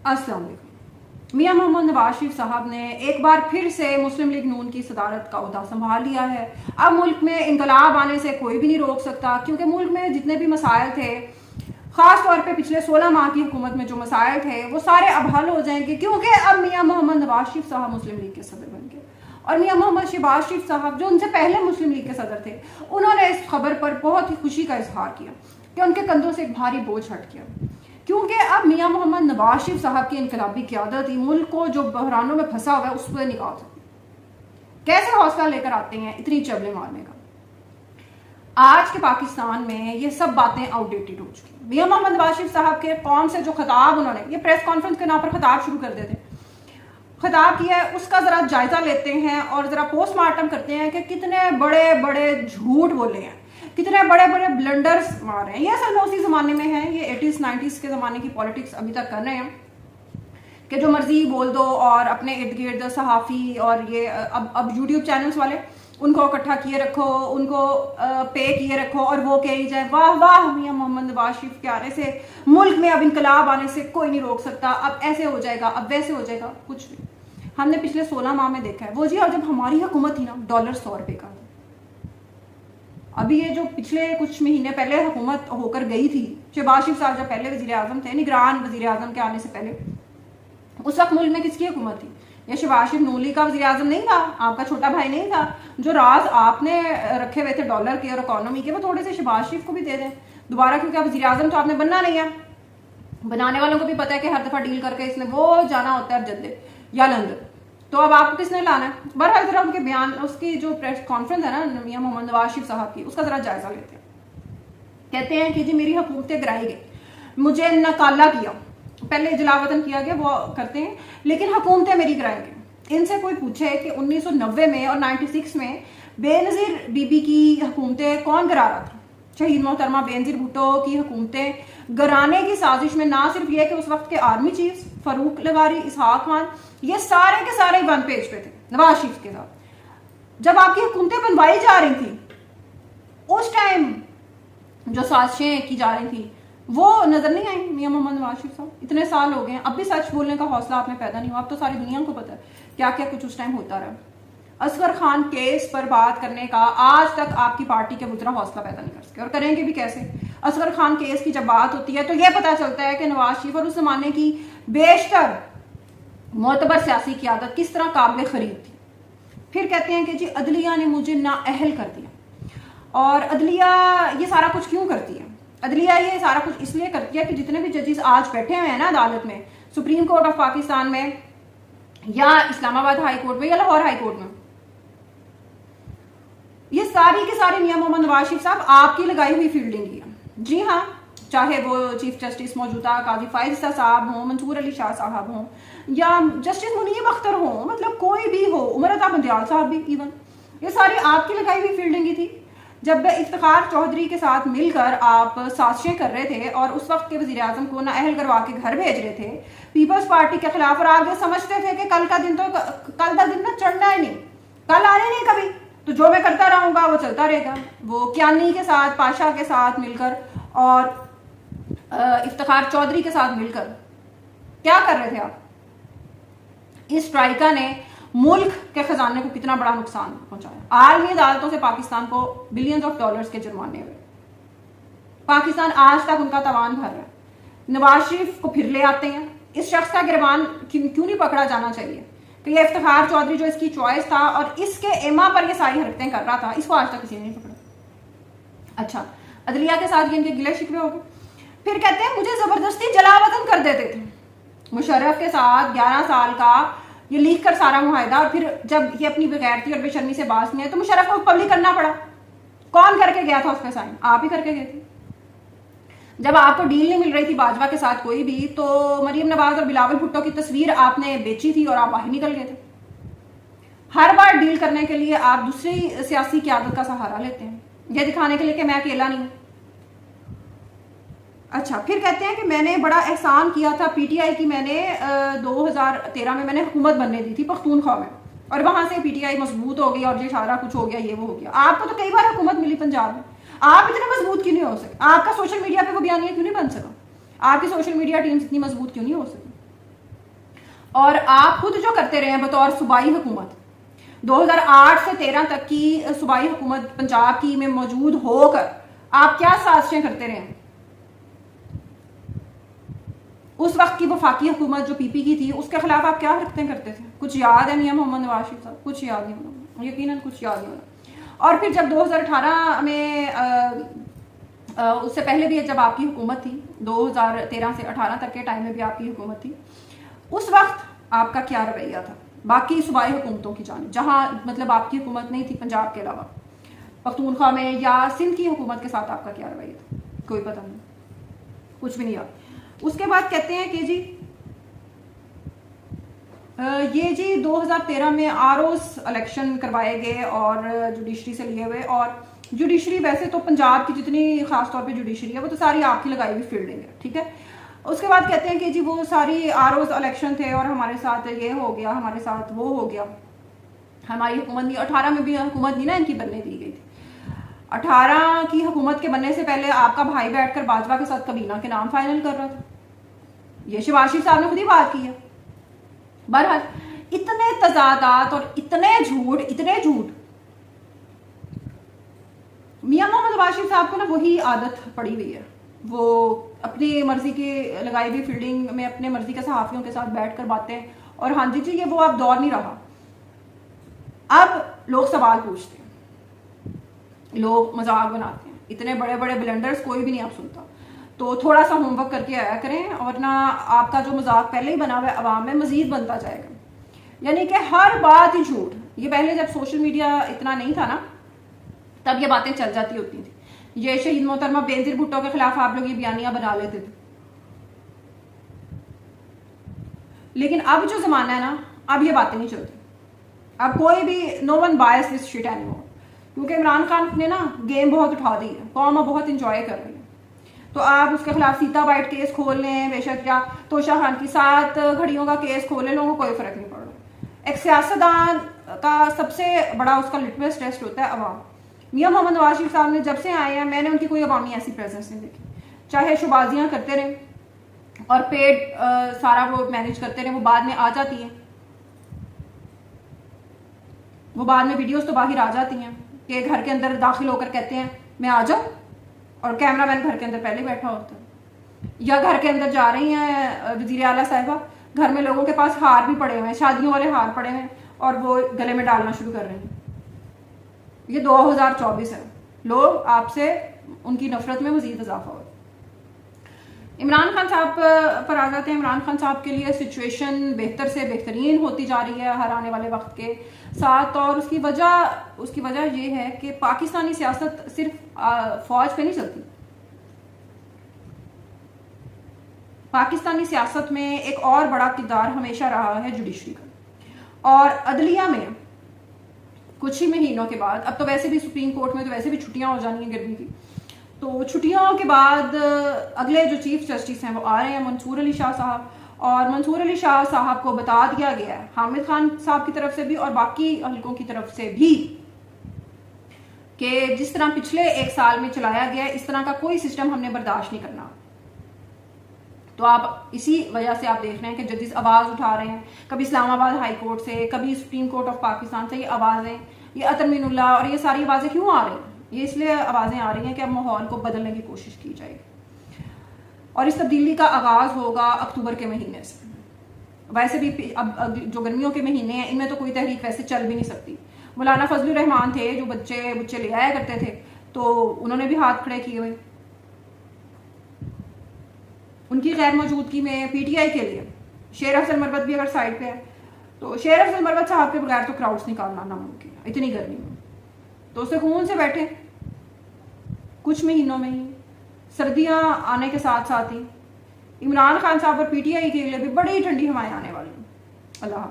अस्सलाम वालेकुम। मियां मोहम्मद नवाज शरीफ साहब ने एक बार फिर से मुस्लिम लीग नून की सदारत का ओहदा संभाल लिया है। अब मुल्क में इंकलाब आने से कोई भी नहीं रोक सकता, क्योंकि मुल्क में जितने भी मसाइल थे, खास तौर पे पिछले 16 माह की हुकूमत में जो मसाइल थे, वो सारे अब हल हो जाएंगे, क्योंकि अब मियां मोहम्मद नवाज शरीफ साहब मुस्लिम लीग के सदर बन गए। और मियां मोहम्मद शहबाज शरीफ साहब जो उनसे पहले मुस्लिम लीग के सदर थे, उन्होंने इस खबर पर बहुत ही खुशी का इजहार किया कि उनके कंधों से एक भारी बोझ हट गया, क्योंकि अब मियां मोहम्मद नवाज शरीफ साहब की इनकलाबी क़यादत ही मुल्क को जो बहरानों में फंसा हुआ है उस पर निकाल सकती। कैसे हौसला लेकर आते हैं इतनी चबले मारने का। आज के पाकिस्तान में ये सब बातें आउटडेटेड हो चुकी हैं। मियां मोहम्मद नवाज शरीफ साहब के कौम से जो खिताब उन्होंने ये प्रेस कॉन्फ्रेंस के नाम पर खिताब शुरू कर देते, खिताब किया है, उसका जरा जायजा लेते हैं और जरा पोस्टमार्टम करते हैं कि कितने बड़े बड़े झूठ बोले हैं, कितने बड़े बड़े ब्लंडर्स मारे हैं। ये असल में उसी जमाने में है, ये 80s 90s के जमाने की पॉलिटिक्स अभी तक कर रहे हैं कि जो मर्जी बोल दो और अपने इर्द गिर्द सहाफ़ी और ये अब यूट्यूब चैनल्स वाले उनको इकट्ठा किए रखो, उनको पे किए रखो और वो कही जाए वाह वाह मियां मोहम्मद नवाज शरीफ के आने से मुल्क में अब इनकलाब आने से कोई नहीं रोक सकता, अब ऐसे हो जाएगा, अब वैसे हो जाएगा। कुछ नहीं, हमने पिछले 16 माह में देखा है वो जी। और जब हमारी हुकूमत थी ना, डॉलर 100 रुपए का। अभी ये जो पिछले कुछ महीने पहले हुकूमत होकर गई थी, शहबाज शरीफ साहब जब पहले वजीर आजम थे, निगरान वजीर आजम के आने से पहले, उस वक्त मुल्क में किसकी हुकूमत थी? ये शहबाज शरीफ नून लीग का वजीर आजम नहीं था, आपका छोटा भाई नहीं था। जो राज आपने रखे हुए थे डॉलर के और इकोनॉमी के, वो थोड़े से शहबाज शरीफ को भी दे दें दोबारा, क्योंकि अब वजीर आजम तो आपने बनना नहीं है। बनाने वालों को भी पता है कि हर दफा डील करके इसने वो जाना होता है जद्दे या लंदन, तो अब आपको किसने लाना है। बहरहाल जरा उनके बयान, उसकी जो प्रेस कॉन्फ्रेंस है ना मियां मोहम्मद नवाज शरीफ साहब की, उसका जरा जायजा लेते हैं। कहते हैं कि जी मेरी हुकूमतें गिराई गई, मुझे नकाला किया, पहले जलावतन किया गया वो करते हैं, लेकिन हुकूमतें मेरी गिराई गई। इनसे कोई पूछे कि 1990 में और 96 में बेनजीर बीबी की हुकूमतें कौन गिरा रहा था? शहीद मोहतरमा बेनजीर भुट्टो की हुकूमतें गिराने की साजिश में ना सिर्फ ये कि उस वक्त के आर्मी चीफ फरूक लगारी, इसहाक खान, ये सारे के सारे वन पेज पे थे नवाज शरीफ के साथ। जब आपकी हुकूमतें बनवाई जा रही थी, उस टाइम जो साजिशें की जा रही थी वो नजर नहीं आई मियां मोहम्मद नवाज शरीफ साहब। इतने साल हो गए हैं, अब भी सच बोलने का हौसला आप में पैदा नहीं हुआ। अब तो सारी दुनिया को पता है क्या क्या कुछ उस टाइम होता रहा। असगर खान केस पर बात करने का आज तक आपकी पार्टी के बुजरा हौसला पैदा नहीं कर सके, और करेंगे भी कैसे। असगर खान केस की जब बात होती है तो यह पता चलता है कि नवाज शरीफ और उस जमाने की बेशतर मोतबर सियासी क़यादत किस तरह काबिल खरीद थी। फिर कहते हैं कि जी अदलिया ने मुझे नाअहल कर दिया। और अदलिया ये सारा कुछ क्यों करती है? अदलिया ये सारा कुछ इसलिए करती है कि जितने भी जजेस आज बैठे हुए हैं ना अदालत में, सुप्रीम कोर्ट ऑफ पाकिस्तान में या इस्लामाबाद हाई कोर्ट में या लाहौर हाई कोर्ट में, ये सारी के सारे मियां मोहम्मद नवाज शरीफ साहब आपकी लगाई हुई फील्डिंग ही है। जी हाँ, चाहे वो चीफ जस्टिस मौजूदा काजी फायज़ साहब हों, मंसूर अली शाह साहब हों, या जस्टिस मुनीब अख्तर हों, मतलब कोई भी हो, उमर अता बंदियाल साहब भी इवन, ये सारी आपकी लगाई हुई फील्डिंग ही थी। जब इफ्तिखार चौधरी के साथ मिलकर आप साजिशें कर रहे थे और उस वक्त के वजीर आजम को नाअहल करवा के घर भेज रहे थे पीपल्स पार्टी के खिलाफ, और आप जो समझते थे कि कल का दिन ना चढ़ना ही नहीं, कल आने नहीं कभी, तो जो मैं करता रहूंगा वो चलता रहेगा। वो क्यानी के साथ, पाशा के साथ मिलकर और इफ्तिखार चौधरी के साथ मिलकर क्या कर रहे थे आप? इस स्ट्राइका ने मुल्क के खजाने को कितना बड़ा नुकसान पहुंचाया। आलमी अदालतों से पाकिस्तान को बिलियंस ऑफ डॉलर्स के जुर्माने हुए। पाकिस्तान आज तक उनका तावान भर रहा है। नवाज शरीफ को फिर ले आते हैं। इस शख्स का गिरबान क्यों नहीं पकड़ा जाना चाहिए कि ये इफ्तिखार चौधरी जो इसकी चॉइस था और इसके एमा पर ये सारी हरकतें कर रहा था, इसको आज तक किसी ने नहीं पकड़ा। अच्छा, अदलिया के साथ ये इनके गिले शिकवे हो गए। फिर कहते हैं मुझे जबरदस्ती जलावतन कर देते थे। मुशर्रफ के साथ 11 साल का ये लीक कर सारा मुआहिदा, और फिर जब ये अपनी बेगैरती और बेशर्मी से बाज नहीं है तो मुशर्रफ को पब्लिक करना पड़ा। कौन करके गया था उस पर साइन? आप ही करके गए थे। जब आपको डील नहीं मिल रही थी बाजवा के साथ कोई भी, तो मरियम नवाज और बिलावल भुट्टो की तस्वीर आपने बेची थी और आप बाहर निकल गए थे। हर बार डील करने के लिए आप दूसरी सियासी क़यादत का सहारा लेते हैं, यह दिखाने के लिए कि मैं अकेला नहीं। अच्छा, फिर कहते हैं कि मैंने बड़ा एहसान किया था पीटीआई की, मैंने 2013 में मैंने हुकूमत बनने दी थी पख्तूनख्वा में, और वहां से पीटीआई मजबूत हो गई और ये सारा कुछ हो गया, ये वो हो गया। आपको तो कई बार हुकूमत मिली पंजाब में, आप इतने मजबूत क्यों नहीं हो सके? आपका सोशल मीडिया पे वो बयानिया क्यों नहीं बन सका? आपकी सोशल मीडिया टीम इतनी मजबूत क्यों नहीं हो सकी? और आप खुद जो करते रहे हैं बतौर सूबाई हुकूमत, 2008 से 13 तक की सूबाई हुकूमत पंजाब की में मौजूद होकर आप क्या साजिशें करते रहे हैं? उस वक्त की वफाकी हुकूमत जो पीपी की थी उसके खिलाफ आप क्या हरकतें करते थे? कुछ याद है मियां मोहम्मद नवाज शरीफ साहब? कुछ याद नहीं होना, यकीनन कुछ याद नहीं होना। और फिर जब 2018 में उससे पहले भी जब आपकी हुकूमत थी, 2013 से 18 तक के टाइम में भी आपकी हुकूमत थी, उस वक्त आपका क्या रवैया था बाकी सूबाई हुकूमतों की जानिब, जहाँ मतलब आपकी हुकूमत नहीं थी पंजाब के अलावा, पख्तूनख्वा में या सिंध की हुकूमत के साथ आपका क्या रवैया था? कोई पता नहीं, कुछ भी नहीं याद। उसके बाद कहते हैं कि जी ये जी 2013 में आरओस इलेक्शन करवाए गए और जुडिशरी से लिए हुए, और जुडिशरी वैसे तो पंजाब की जितनी खासतौर पे जुडिशरी है वो तो सारी आपकी लगाई हुई फील्डिंग है, ठीक है। उसके बाद कहते हैं कि जी वो सारी आरओस इलेक्शन थे और हमारे साथ ये हो गया, हमारे साथ वो हो गया, हमारी हुकूमत नहीं, 18 में भी हुकूमत नहीं ना इनकी बनने दी गई थी। 18 की हुकूमत के बनने से पहले आपका भाई बैठकर बाजवा के साथ कबीना के नाम फाइनल कर रहा था, ये शहबाज शरीफ साहब ने खुद ही बात की है। बहरहाल इतने तजादात और इतने झूठ मियां मोहम्मद नवाज शरीफ साहब को ना वही आदत पड़ी हुई है, वो अपनी मर्जी की लगाई हुई फील्डिंग में अपने मर्जी के सहाफियों के साथ बैठकर बातें, और हाँ जी ये वो अब दौर नहीं रहा। अब लोग सवाल पूछते हैं, लोग मजाक बनाते हैं, इतने बड़े बड़े ब्लंडर्स कोई भी नहीं आप सुनता, तो थोड़ा सा होमवर्क करके आया करें, वरना आपका जो मजाक पहले ही बना हुआ है अवाम में मजीद बनता जाएगा। यानी कि हर बात ही झूठ। ये पहले जब सोशल मीडिया इतना नहीं था ना तब ये बातें चल जाती होती थी, ये शहीद मोहतरमा बेनजीर भुट्टो के खिलाफ आप लोग ये बयानियां बना लेते थे। लेकिन अब जो जमाना है ना, अब ये बातें नहीं चलती, अब कोई भी no one buys this shit anymore, क्योंकि इमरान खान ने ना गेम बहुत उठा दी है, कौम बहुत इंजॉय कर रही है। तो आप उसके खिलाफ सीता बाइट केस खोल लें बेशक, या तोशा खान की 7 घड़ियों का केस खोल लें, लोगों को कोई फर्क नहीं पड़ रहा। एक सियासतदान का सबसे बड़ा उसका लिटमस टेस्ट होता है अवाम। मियां मोहम्मद नवाज शरीफ साहब ने जब से आए हैं मैंने उनकी कोई अवामी ऐसी प्रेजेंस नहीं देखी, चाहे शुबाजियां करते रहे और पेड सारा वो मैनेज करते रहे, वो बाद में आ जाती हैं, वो बाद में वीडियोस तो बाहर आ जाती हैं कि घर के अंदर दाखिल होकर कहते हैं मैं आ जाऊं, और कैमरामैन घर के अंदर पहले बैठा होता है। या घर के अंदर जा रही हैं वजीर आला साहिबा, घर में लोगों के पास हार भी पड़े हुए हैं, शादियों वाले हार पड़े हुए हैं, और वो गले में डालना शुरू कर रहे हैं। ये 2024 है, लोग आपसे उनकी नफरत में मजीद इजाफा हो। इमरान खान साहब पर आ जाते हैं। इमरान खान साहब के लिए सिचुएशन बेहतर से बेहतरीन होती जा रही है हर आने वाले वक्त के साथ, और उसकी वजह ये है कि पाकिस्तानी सियासत सिर्फ फौज पे नहीं चलती। पाकिस्तानी सियासत में एक और बड़ा किरदार हमेशा रहा है जुडिशरी का, और अदलिया में कुछ ही महीनों के बाद, अब तो वैसे भी सुप्रीम कोर्ट में तो वैसे भी छुट्टियां हो जानी है गर्मी की, तो छुट्टियों के बाद अगले जो चीफ जस्टिस हैं वो आ रहे हैं मंसूर अली शाह साहब, और मंसूर अली शाह साहब को बता दिया गया है हामिद खान साहब की तरफ से भी और बाकी हल्कों की तरफ से भी कि जिस तरह पिछले 1 साल में चलाया गया इस तरह का कोई सिस्टम हमने बर्दाश्त नहीं करना। तो आप इसी वजह से आप देख रहे हैं कि जजेस आवाज उठा रहे हैं, कभी इस्लामाबाद हाई कोर्ट से, कभी सुप्रीम कोर्ट ऑफ पाकिस्तान से, ये आवाजें, ये अतर मीनुल्लाह और ये सारी आवाजें क्यों आ रही हैं? ये इसलिए आवाजें आ रही हैं कि अब माहौल को बदलने की कोशिश की जाएगी, और इस तब्दीली का आगाज होगा अक्टूबर के महीने से। वैसे भी अब जो गर्मियों के महीने हैं इनमें तो कोई तहरीक वैसे चल भी नहीं सकती। मौलाना फजलुर रहमान थे जो बच्चे ले आया करते थे, तो उन्होंने भी हाथ खड़े किए हुए। उनकी गैर मौजूदगी में पीटीआई के लिए शेर अफजल मरवत भी अगर साइड पे है, तो शेर अफजल मरवत साहब के बगैर तो क्राउड्स निकालना नामुमकिन है इतनी गर्मी में, तो सुकून से बैठे कुछ महीनों में ही। सर्दियां आने के साथ साथ ही इमरान खान साहब और पीटीआई के लिए भी बड़ी ठंडी हवाएं आने वाली हैं। अल्लाह।